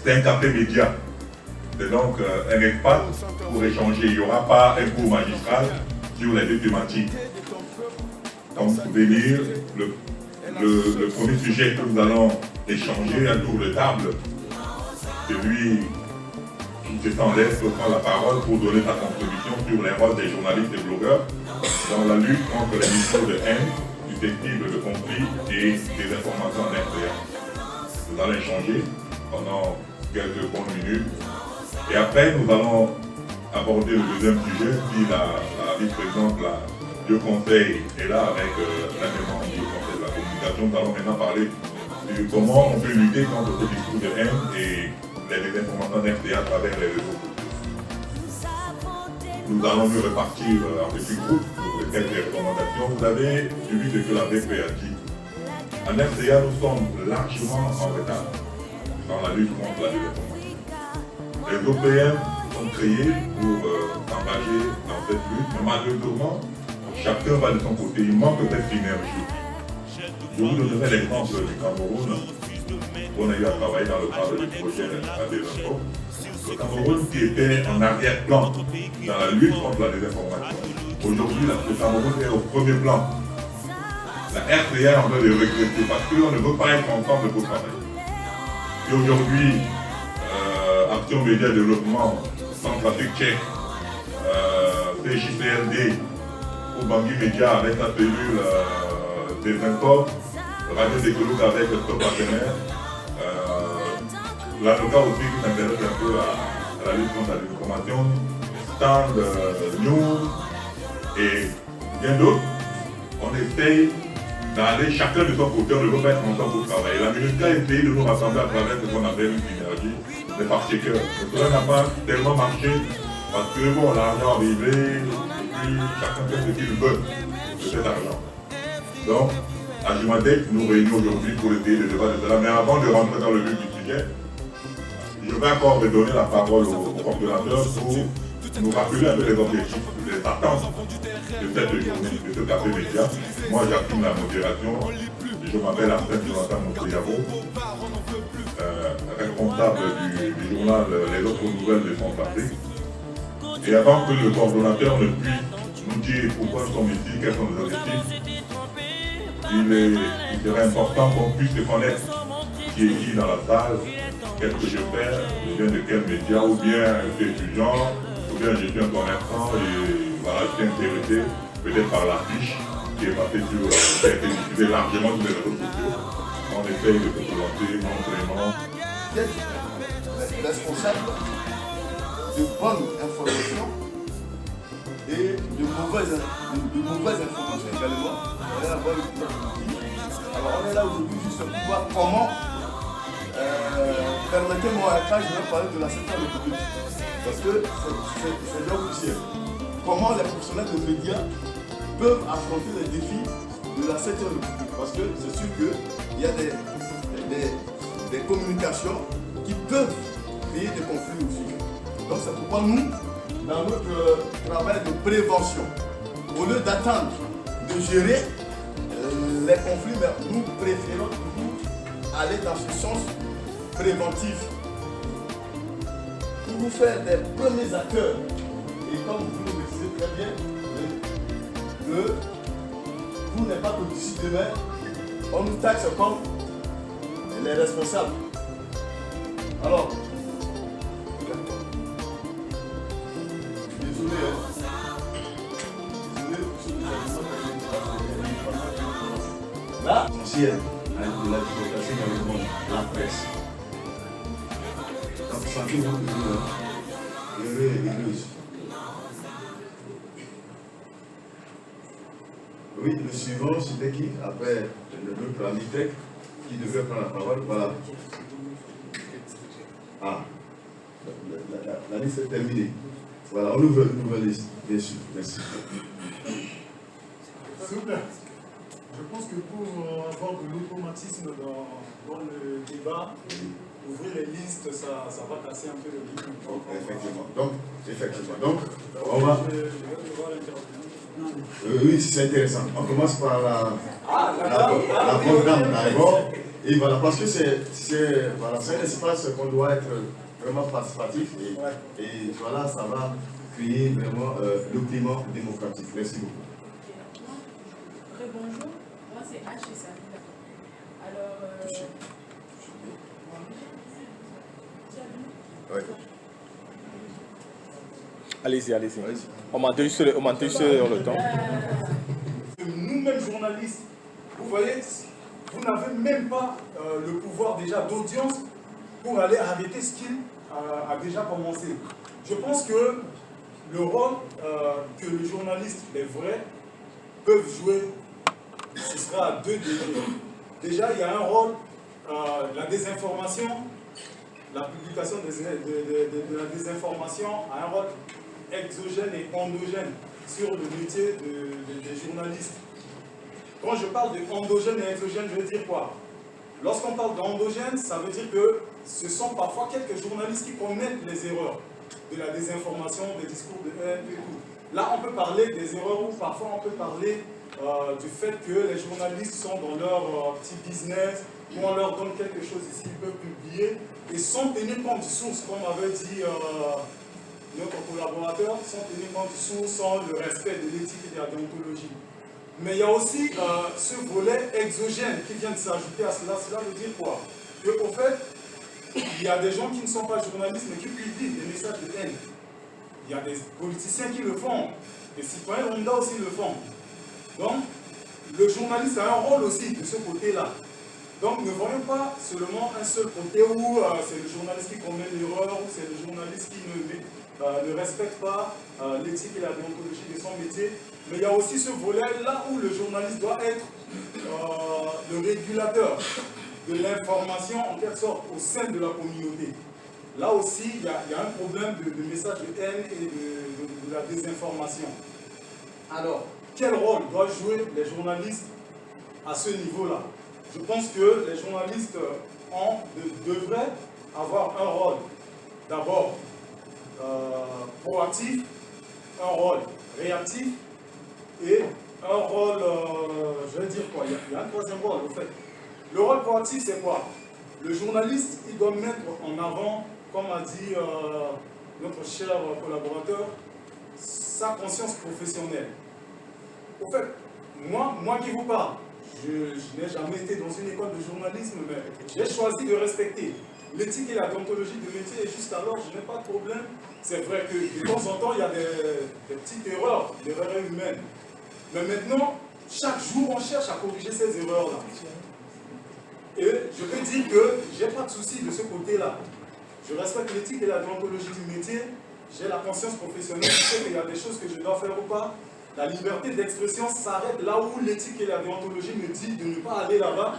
C'est un café média. C'est donc un espace pour échanger. Il n'y aura pas un cours magistral sur les deux thématiques. Comme vous pouvez lire, le premier sujet que nous allons échanger, un tour de table, celui qui se sent l'aise peut prendre la parole pour donner sa contribution sur les rôles des journalistes et blogueurs dans la lutte contre les discours de haine, susceptibles de conflits et des informations en influence. Nous allons échanger pendant quelques bonnes minutes. Et après, nous allons aborder le deuxième sujet, si la vice-présidente du Conseil est là avec l'un des membres du Conseil de la communication. Nous allons maintenant parler de comment on peut lutter contre ce discours de haine et les désinformations d'RTA à travers les réseaux sociaux. Nous allons nous repartir en petits groupes pour quelques recommandations. Vous avez suivi ce que la BP a dit. En RTA, nous sommes largement en retard dans la lutte contre la désinformation. Les OPM sont créés pour s'engager dans cette lutte, mais malheureusement, chacun va de son côté. Il manque cette synergie. Je vous donnerai l'exemple du Cameroun, où on a eu à travailler dans le cadre du projet AD20. Le Cameroun qui était en arrière-plan dans la lutte contre la désinformation. Aujourd'hui, le Cameroun est au premier plan. La RTA est en train de regretter parce qu'on ne veut pas être ensemble pour travailler. Et aujourd'hui, Action Média Développement, Centrafrique Tchèque, CJCLD, ou Bangui Média avec la cellule des Incors, Radio Décologue avec son partenaire, l'avocat aussi qui s'intéresse un peu à la lutte contre la désinformation, Stand News et bien d'autres. On essaye d'aller chacun de son côté, on ne veut pas être ensemble pour travailler. La MINUSCA a essayé de nous rassembler à travers ce qu'on appelle une synergie, mais parce que cela n'a pas tellement marché, parce que bon, l'argent arrivé, et puis chacun fait ce qu'il veut de cet argent. Donc, à Jumatec, nous réunissons aujourd'hui pour essayer de débattre de cela, mais avant de rentrer dans le vif du sujet, je vais encore donner la parole au coordonnateur pour nous rappeler un peu les objectifs, les attentes de cette journée, de ce café média. Moi, j'assume la modération. Je m'appelle Arsène Jonathan Montriabo, responsable du journal Les Autres Nouvelles de Centrafrique. Et avant que le coordonnateur ne puisse nous dire pourquoi nous sommes ici, quels sont nos objectifs, il serait important qu'on puisse se connaître qui est qui dans la salle, qu'est-ce que je fais, je viens de quel média, ou bien je suis étudiant, ou bien je suis un commerçant et voilà, je suis intéressé peut-être par l'affiche qui est passée sur, qui a été diffusée largement sur les réseaux sociaux. On essaye de se présenter, mon prénom. Responsable de bonnes informations et de mauvaises informations également. Alors on est là aujourd'hui juste pour voir comment, permettez-moi un cas, je vais parler de la 7e République, parce que c'est là officiel. Comment les professionnels de médias peuvent affronter les défis de la 7e République, parce que c'est sûr qu'il y a des communications qui peuvent créer des conflits aussi. Donc c'est pourquoi nous, dans notre travail de prévention, au lieu d'attendre de gérer les conflits, mais nous préférons toujours aller dans ce sens préventif pour vous faire des premiers acteurs. Et comme vous le précisez très bien, que vous n'êtes pas que d'ici demain, on nous taxe comme les responsables. Alors, désolé, là, essentiel de la démocratie dans le monde, la presse. Donc, sentez-vous heureux et heureuse. Oui, le suivant, c'était qui? Après, notre ami Tech, qui devait prendre la parole. Voilà. Ah, la liste est terminée. Voilà, on ouvre une nouvelle liste, bien sûr. Merci. S'il vous plaît. Je pense que pour avoir de l'automatisme dans le débat, ouvrir les listes, ça va casser un peu le rythme. Effectivement. Donc, on va. Oui, c'est intéressant. On commence par la bonne dame d'abord. Et voilà, parce que c'est un espace qu'on doit être vraiment participatif et voilà, ça va créer vraiment le climat démocratique. Merci beaucoup. Bonjour, moi c'est H et Sabina. Alors, Ouais. Allez-y. On m'entend sur le temps. Nous-mêmes journalistes, vous voyez, vous n'avez même pas le pouvoir déjà d'audience pour aller arrêter ce qu'il a déjà commencé. Je pense que le rôle que les journalistes, les vrais, peuvent jouer, ce sera à 2 degrés. Déjà, il y a un rôle, la désinformation, la publication de la désinformation a un rôle exogène et endogène sur le métier des journalistes. Quand je parle de endogène et exogène, je veux dire quoi? Lorsqu'on parle d'endogène, ça veut dire que ce sont parfois quelques journalistes qui commettent les erreurs de la désinformation, des discours de haine et tout. Là, on peut parler des erreurs ou parfois on peut parler du fait que les journalistes sont dans leur petit business, où on leur donne quelque chose ici, ils peuvent publier, et sont tenus compte du source, comme avait dit notre collaborateur, sont tenus compte du source, sans le respect de l'éthique et de la déontologie. Mais il y a aussi ce volet exogène qui vient de s'ajouter à cela. Cela veut dire quoi? Qu'au fait, il y a des gens qui ne sont pas journalistes, mais qui publient des messages de haine. Il y a des politiciens qui le font, des citoyens lambda aussi le font. Donc, le journaliste a un rôle aussi de ce côté-là. Donc, ne voyons pas seulement un seul côté où c'est le journaliste qui commet l'erreur, ou c'est le journaliste qui ne respecte pas l'éthique et la déontologie de son métier. Mais il y a aussi ce volet-là où le journaliste doit être le régulateur de l'information, en quelque sorte, au sein de la communauté. Là aussi, il y a un problème de message de haine et de la désinformation. Alors, quel rôle doivent jouer les journalistes à ce niveau-là? Je pense que les journalistes devraient avoir un rôle, d'abord, proactif, un rôle réactif et un rôle, je vais dire quoi, il y a un troisième rôle, en fait. Le rôle proactif, c'est quoi? Le journaliste, il doit mettre en avant, comme a dit notre cher collaborateur, sa conscience professionnelle. Au fait, moi qui vous parle, je n'ai jamais été dans une école de journalisme, mais j'ai choisi de respecter l'éthique et la déontologie de métier, et juste alors, je n'ai pas de problème. C'est vrai que de temps en temps, il y a des petites erreurs, des erreurs humaines. Mais maintenant, chaque jour, on cherche à corriger ces erreurs-là. Et je peux dire que je n'ai pas de souci de ce côté-là. Je respecte l'éthique et la déontologie du métier, j'ai la conscience professionnelle, je sais qu'il y a des choses que je dois faire ou pas. La liberté d'expression s'arrête là où l'éthique et la déontologie me disent de ne pas aller là-bas.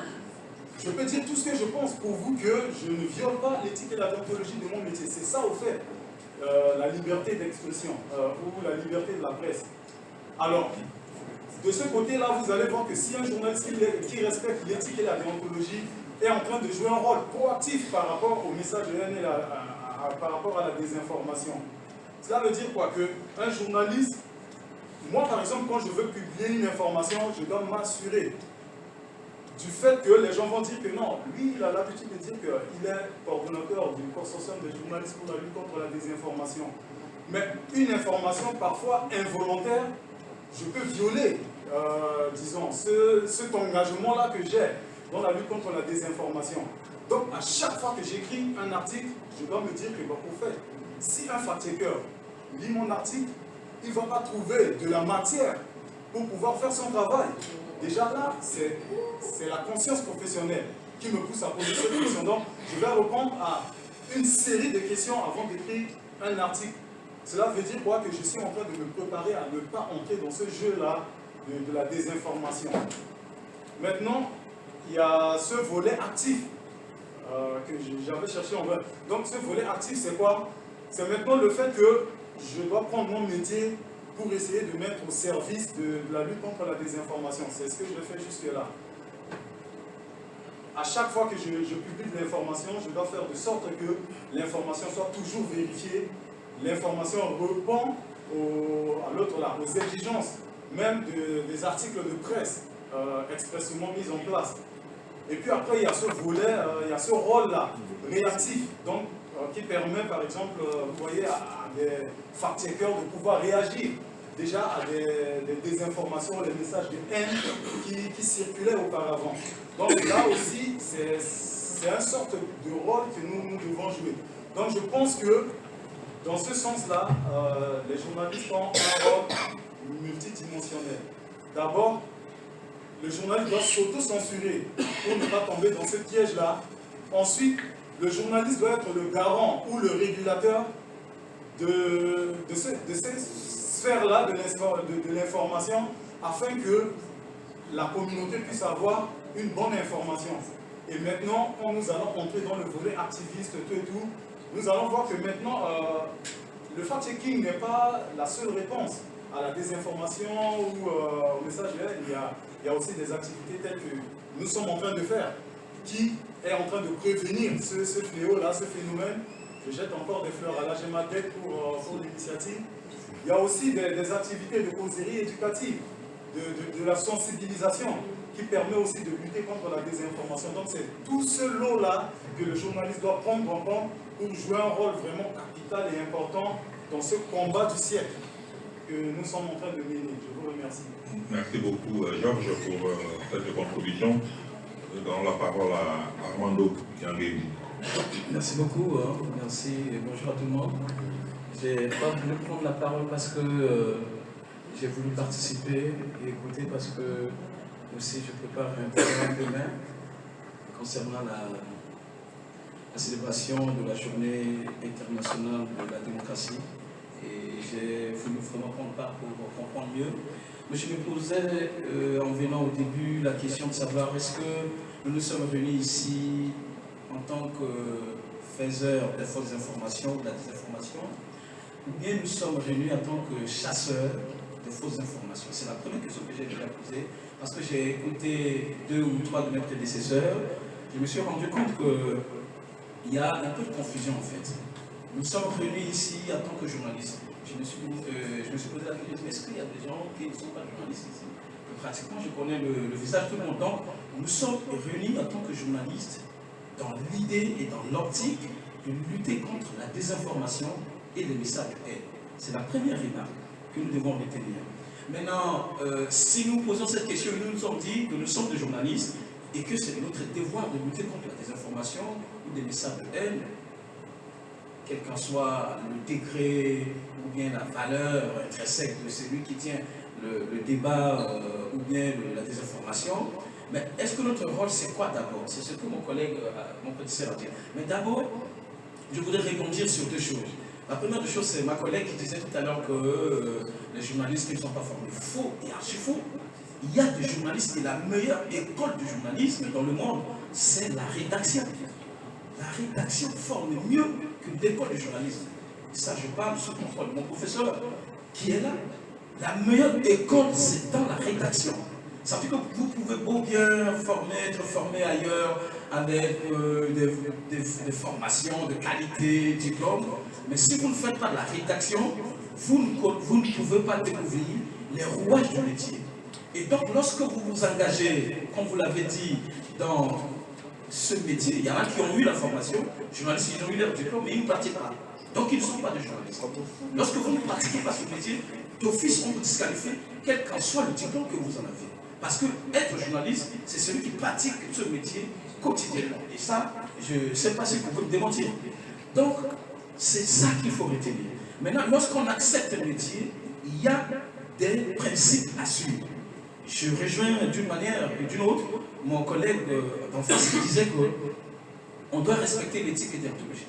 Je peux dire tout ce que je pense pour vous que je ne viole pas l'éthique et la déontologie de mon métier. C'est ça au fait, la liberté d'expression ou la liberté de la presse. Alors, de ce côté-là, vous allez voir que si un journaliste qui respecte l'éthique et la déontologie est en train de jouer un rôle proactif par rapport au message de haine et par rapport à la désinformation, cela veut dire quoi? Qu'un journaliste, moi par exemple, quand je veux publier une information, je dois m'assurer du fait que les gens vont dire que non, lui il a l'habitude de dire qu'il est coordonnateur du consortium des journalistes pour la lutte contre la désinformation. Mais une information parfois involontaire, je peux violer, disons, cet engagement-là que j'ai dans la lutte contre la désinformation. Donc, à chaque fois que j'écris un article, je dois me dire que, bon, au fait, si un fact-checker lit mon article, il ne va pas trouver de la matière pour pouvoir faire son travail. Déjà là, c'est la conscience professionnelle qui me pousse à poser cette question. Donc, je vais répondre à une série de questions avant d'écrire un article. Cela veut dire quoi? Que je suis en train de me préparer à ne pas entrer dans ce jeu-là de la désinformation. Maintenant, il y a ce volet actif que j'avais cherché en vrai. Donc ce volet actif, c'est quoi? C'est maintenant le fait que je dois prendre mon métier pour essayer de mettre au service de la lutte contre la désinformation. C'est ce que je fais jusque-là. À chaque fois que je publie de l'information, je dois faire de sorte que l'information soit toujours vérifiée. L'information répond aux exigences, même des articles de presse expressément mis en place. Et puis après, il y a ce volet, il y a ce rôle-là, réactif, donc qui permet par exemple, vous voyez, à des fact-checkers de pouvoir réagir déjà à des désinformations, les messages de haine qui circulaient auparavant. Donc là aussi, c'est une sorte de rôle que nous devons jouer. Donc je pense que dans ce sens-là, les journalistes ont un rôle multidimensionnel. D'abord, le journaliste doit s'auto-censurer pour ne pas tomber dans ce piège-là. Ensuite, le journaliste doit être le garant ou le régulateur de ces sphères-là de l'information afin que la communauté puisse avoir une bonne information. Et maintenant, quand nous allons entrer dans le volet activiste, tout et tout, nous allons voir que maintenant, le fact-checking n'est pas la seule réponse à la désinformation ou au message. Il y a aussi des activités telles que nous sommes en train de faire, qui est en train de prévenir ce fléau-là, ce phénomène. Je jette encore des fleurs à la GEMADEC pour l'initiative. Il y a aussi des activités de causerie éducative, de la sensibilisation, qui permet aussi de lutter contre la désinformation. Donc c'est tout ce lot-là que le journaliste doit prendre en compte pour jouer un rôle vraiment capital et important dans ce combat du siècle que nous sommes en train de mener. Je vous remercie. Merci beaucoup Georges pour cette contribution. Je donne la parole à Armando Yangeli. Merci beaucoup, merci et bonjour à tout le monde. Je n'ai pas voulu prendre la parole parce que j'ai voulu participer et écouter parce que aussi je prépare un programme demain concernant la célébration de la journée internationale de la démocratie et j'ai voulu vraiment prendre part pour comprendre mieux. Mais je me posais en venant au début la question de savoir est-ce que nous nous sommes réunis ici en tant que faiseurs des fausses informations, de la désinformation, ou bien nous sommes réunis en tant que chasseurs de fausses informations. C'est la première question que j'ai déjà posée, parce que j'ai écouté 2 ou 3 de mes prédécesseurs, je me suis rendu compte qu'il y a un peu de confusion en fait. Nous sommes réunis ici en tant que journalistes. Je me suis posé la question, est-ce qu'il y a des gens qui ne sont pas journalistes ici? Pratiquement, je connais le visage de tout le monde. Donc, nous sommes réunis en tant que journalistes dans l'idée et dans l'optique de lutter contre la désinformation et les messages de haine. C'est la première remarque que nous devons retenir. Maintenant, si nous posons cette question, nous nous sommes dit que nous sommes des journalistes et que c'est notre devoir de lutter contre la désinformation ou des messages de haine, quel qu'en soit le degré ou bien la valeur intrinsèque de celui qui tient le débat ou bien la désinformation. Mais est-ce que notre rôle, c'est quoi d'abord? C'est ce que mon collègue, mon prédécesseur a dit. Mais d'abord, je voudrais répondre sur 2 choses. La première des choses, c'est ma collègue qui disait tout à l'heure que les journalistes qui ne sont pas formés. Faux et archi faux. Il y a des journalistes et la meilleure école du journalisme dans le monde, c'est la rédaction. La rédaction forme mieux qu'une école de journalisme. Et ça, je parle sous contrôle de mon professeur qui est là. La meilleure école, c'est dans la rédaction. Ça veut dire que vous pouvez beau bien être formé ailleurs avec des formations de qualité, diplômes, mais si vous ne faites pas de la rédaction, vous ne pouvez pas découvrir les rouages du métier. Et donc, lorsque vous vous engagez, comme vous l'avez dit, dans ce métier, il y en a qui ont eu la formation, journalistes, ils ont eu leur diplôme, mais ils ne pratiquent pas. Donc, ils ne sont pas des journalistes. Lorsque vous ne pratiquez pas ce métier, d'office, on vous disqualifie, quel qu'en soit le diplôme que vous en avez. Parce que être journaliste, c'est celui qui pratique ce métier quotidiennement. Et ça, je ne sais pas si vous pouvez me démentir. Donc, c'est ça qu'il faut retenir. Maintenant, lorsqu'on accepte le métier, il y a des principes à suivre. Je rejoins d'une manière et d'une autre mon collègue d'en face qui disait qu'on doit respecter l'éthique et déontologie.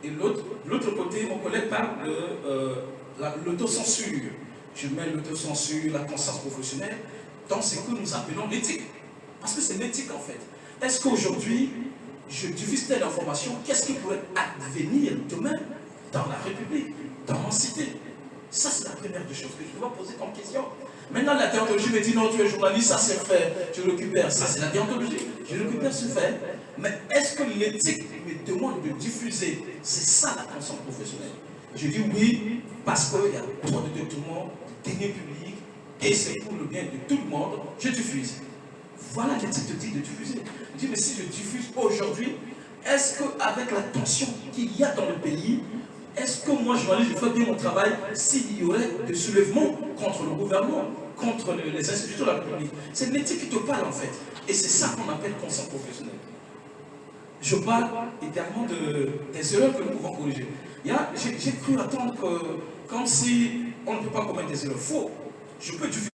Et de l'autre côté, mon collègue parle de l'autocensure. Je mets l'autocensure, la conscience professionnelle dans ce que nous appelons l'éthique. Parce que c'est l'éthique en fait. Est-ce qu'aujourd'hui, je diffuse telle information, qu'est-ce qui pourrait advenir demain dans la République, dans mon cité? Ça, c'est la première des choses que je dois poser comme question. Maintenant, la déontologie me dit non, tu es journaliste, ça c'est fait, tu récupères. Ça, c'est la déontologie, je récupère ce fait. Mais est-ce que l'éthique me demande de diffuser? C'est ça la conscience professionnelle. Je dis oui, parce qu'il y a trop de détournements, de deniers publics, et c'est pour le bien de tout le monde, je diffuse. Voilà l'éthique de diffuser. Je dis, mais si je diffuse aujourd'hui, est-ce qu'avec la tension qu'il y a dans le pays, est-ce que moi, journaliste, je fais bien mon travail s'il y aurait des soulèvements contre le gouvernement, contre les institutions de la République? C'est l'éthique qui te parle en fait. Et c'est ça qu'on appelle conscience professionnelle. Je parle également des erreurs que nous pouvons corriger. J'ai cru attendre que, comme si on ne peut pas commettre des erreurs. Faux. Je peux diffuser.